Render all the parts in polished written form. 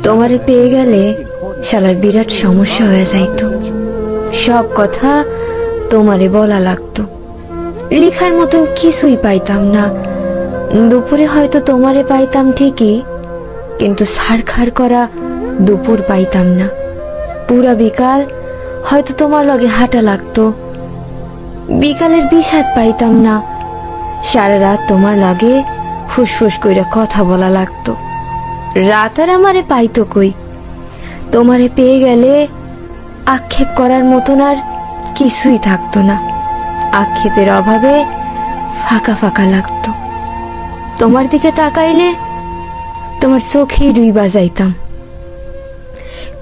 তোমারে পেয়ে গেলে শালার বিরাট সমস্যা হয়ে যাইতো। সব কথা তোমারে বলা লাগতো। লেখার মতন কিছুই পাইতাম না। দুপুরে হয়তো তোমারে পাইতাম ঠিকই, কিন্তু সারখার করা দুপুর পাইতাম না। পুরা বিকাল হয়তো তোমার লগে হাঁটা লাগতো। বিকালের বিষাদ পাইতাম না। সারা রাত তোমার লগে ফুসফুস কইরা কথা বলা লাগতো। রাত আর আমারে পাইতো কই। তোমারে পেয়ে গেলে আক্ষেপ করার মতন আর কিছুই থাকতো না। আক্ষেপের অভাবে ফাঁকা ফাঁকা লাগতো। তোমার দিকে তাকাইলে তোমার চোখেই ডুইবা যাইতাম।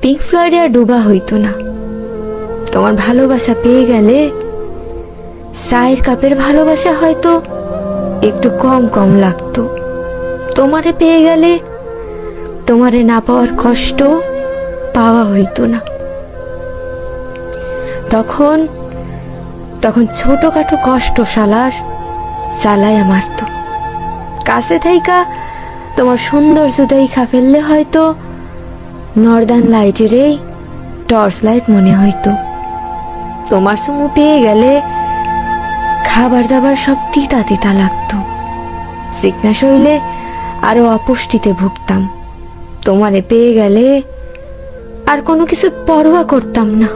পিঙ্ক ফ্লয়েডে আর ডুবা হইতো না। তোমার ভালোবাসা পেয়ে গেলে চায়ের কাপের ভালোবাসা হয়তো একটু কম কম লাগতো। তোমারে পেয়ে গেলে তোমারে না পাওয়ার কষ্ট পাওয়া হইতো না। তখন তখন ছোটখাটো কষ্ট শালার চালাইয়া মারতো। কাছে থাইকা তোমার সৌন্দর্য দেখা ফেললে হয়তো নর্দার্ন লাইটেরই টর্চ লাইট মনে হইতো। তোমার চুমু পেয়ে গেলে খাবার দাবার সব তিতা তিতা লাগতো। সিকনা শরীরে আরো অপুষ্টিতে ভুগতাম। তোমারে পেয়ে গেলে আর কোনো কিছু পরোয়া করতাম না।